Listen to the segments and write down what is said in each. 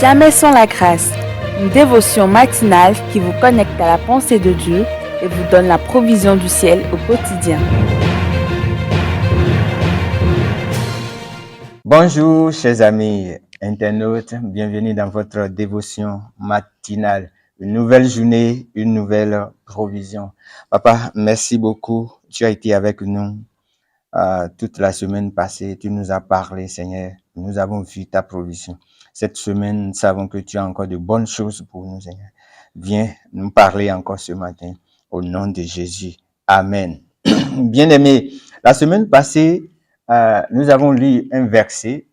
Jamais sans la grâce, une dévotion matinale qui vous connecte à la pensée de Dieu et vous donne la provision du ciel au quotidien. Bonjour chers amis internautes, bienvenue dans votre dévotion matinale. Une nouvelle journée, une nouvelle provision. Papa, merci beaucoup. Tu as été avec nous toute la semaine passée. Tu nous as parlé, Seigneur. Nous avons vu ta provision. Cette semaine, nous savons que tu as encore de bonnes choses pour nous, Seigneur. Viens nous parler encore ce matin. Au nom de Jésus. Amen. Bien-aimés, la semaine passée, nous avons lu un verset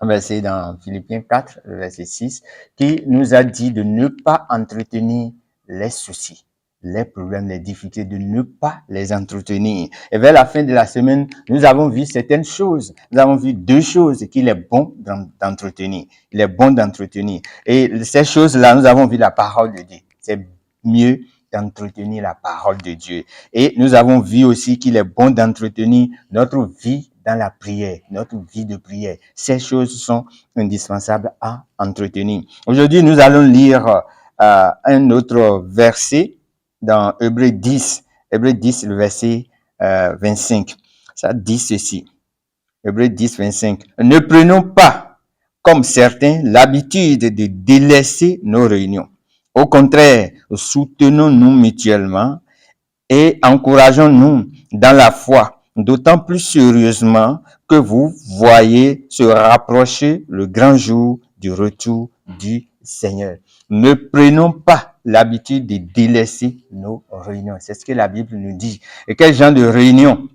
dans Philippiens 4, verset 6, qui nous a dit de ne pas entretenir les soucis, les problèmes, les difficultés, de ne pas les entretenir. Et vers la fin de la semaine, nous avons vu certaines choses. Nous avons vu deux choses qu'il est bon d'entretenir. Il est bon d'entretenir. Et ces choses-là, nous avons vu la parole de Dieu. C'est mieux d'entretenir la parole de Dieu. Et nous avons vu aussi qu'il est bon d'entretenir notre vie dans la prière, notre vie de prière. Ces choses sont indispensables à entretenir. Aujourd'hui, nous allons lire un autre verset dans Hébreux 10. Hébreux 10, le verset 25. Ça dit ceci. Hébreux 10, 25. Ne prenons pas, comme certains, l'habitude de délaisser nos réunions. Au contraire, soutenons-nous mutuellement et encourageons-nous dans la foi, d'autant plus sérieusement que vous voyez se rapprocher le grand jour du retour du Seigneur. Ne prenons pas l'habitude de délaisser nos réunions. C'est ce que la Bible nous dit. Et quel genre de réunion?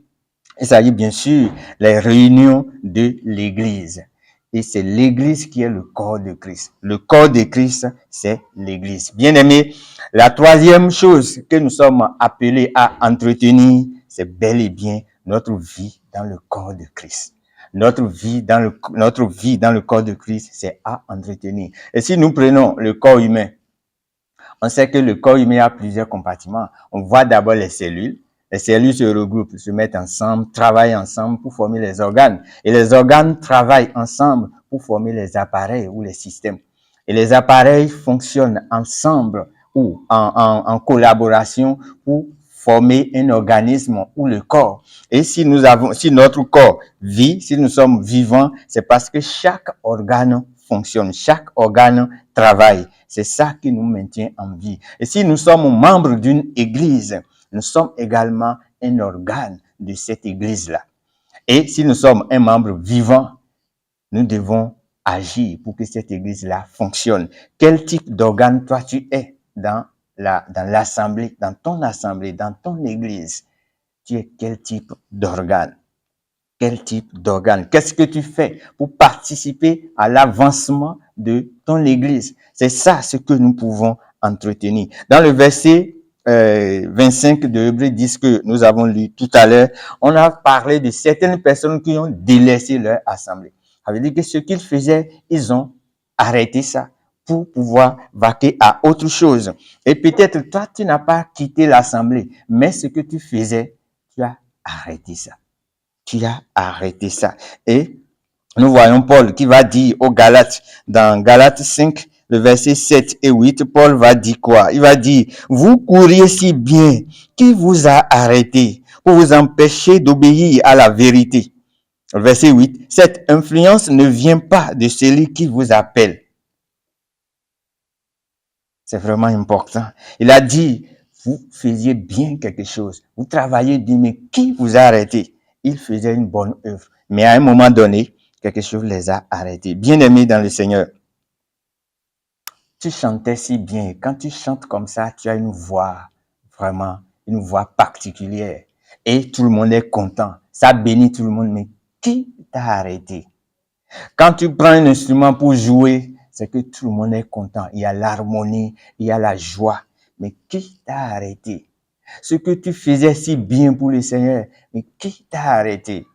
Il s'agit bien sûr les réunions de l'Église. Et c'est l'Église qui est le corps de Christ. Le corps de Christ, c'est l'Église. Bien-aimés, la troisième chose que nous sommes appelés à entretenir, c'est bel et bien notre vie dans le corps de Christ. Notre vie dans le corps de Christ, c'est à entretenir. Et si nous prenons le corps humain, on sait que le corps humain a plusieurs compartiments. On voit d'abord les cellules. Les cellules se regroupent, se mettent ensemble, travaillent ensemble pour former les organes. Et les organes travaillent ensemble pour former les appareils ou les systèmes. Et les appareils fonctionnent ensemble ou en collaboration pour former un organisme ou le corps. Et si notre corps vit, si nous sommes vivants, c'est parce que chaque organe fonctionne, chaque organe travaille. C'est ça qui nous maintient en vie. Et si nous sommes membres d'une église, nous sommes également un organe de cette église-là. Et si nous sommes un membre vivant, nous devons agir pour que cette église-là fonctionne. Quel type d'organe toi tu es dans l'assemblée, dans ton église? Tu es quel type d'organe? Quel type d'organe? Qu'est-ce que tu fais pour participer à l'avancement de ton église? C'est ça ce que nous pouvons entretenir. Dans le verset 25 de Hébreux 10 que nous avons lu tout à l'heure, on a parlé de certaines personnes qui ont délaissé leur assemblée. Ça veut dire que ce qu'ils faisaient, ils ont arrêté ça pour pouvoir vaquer à autre chose. Et peut-être toi, tu n'as pas quitté l'assemblée, mais ce que tu faisais, tu as arrêté ça. Tu as arrêté ça. Et nous voyons Paul qui va dire aux Galates, dans Galates 5, le verset 7 et 8, Paul va dire quoi? Il va dire, vous couriez si bien, qui vous a arrêté pour vous empêcher d'obéir à la vérité? Verset 8, cette influence ne vient pas de celui qui vous appelle. C'est vraiment important. Il a dit, vous faisiez bien quelque chose, vous travaillez bien, mais qui vous a arrêté? Il faisait une bonne œuvre, mais à un moment donné, quelque chose les a arrêtés. Bien-aimés dans le Seigneur, tu chantais si bien. Quand tu chantes comme ça, tu as une voix, vraiment, une voix particulière. Et tout le monde est content. Ça bénit tout le monde. Mais qui t'a arrêté? Quand tu prends un instrument pour jouer, c'est que tout le monde est content. Il y a l'harmonie, il y a la joie. Mais qui t'a arrêté? Ce que tu faisais si bien pour le Seigneur, mais qui t'a arrêté?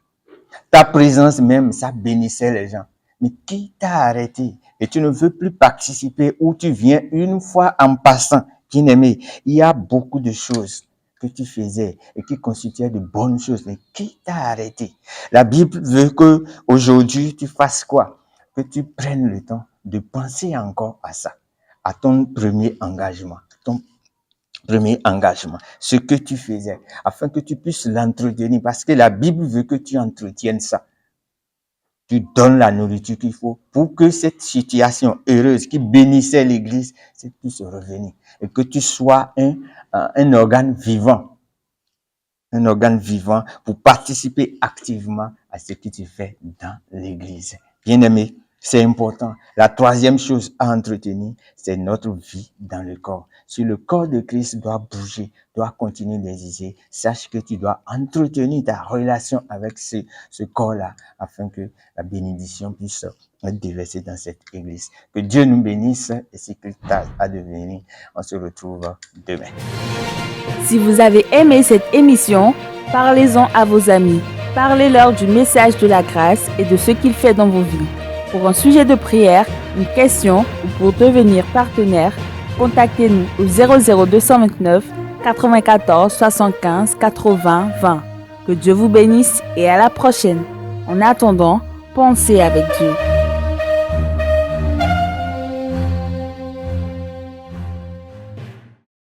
Ta présence même, ça bénissait les gens. Mais qui t'a arrêté? Et tu ne veux plus participer ou tu viens une fois en passant. Bien-aimé, il y a beaucoup de choses que tu faisais et qui constituaient de bonnes choses. Mais qui t'a arrêté? La Bible veut que aujourd'hui tu fasses quoi? Que tu prennes le temps de penser encore à ça, à ton premier engagement, ce que tu faisais, afin que tu puisses l'entretenir, parce que la Bible veut que tu entretiennes ça. Tu donnes la nourriture qu'il faut pour que cette situation heureuse qui bénissait l'Église puisse revenir et que tu sois un organe vivant pour participer activement à ce que tu fais dans l'Église. Bien-aimé, c'est important. La troisième chose à entretenir, c'est notre vie dans le corps. Si le corps de Christ doit bouger, doit continuer d'exister, sache que tu dois entretenir ta relation avec ce corps-là afin que la bénédiction puisse être déversée dans cette église. Que Dieu nous bénisse et si Christ a de venir, on se retrouve demain. Si vous avez aimé cette émission, parlez-en à vos amis. Parlez-leur du message de la grâce et de ce qu'il fait dans vos vies. Pour un sujet de prière, une question ou pour devenir partenaire, contactez-nous au 00229 94 75 80 20. Que Dieu vous bénisse et à la prochaine. En attendant, pensez avec Dieu.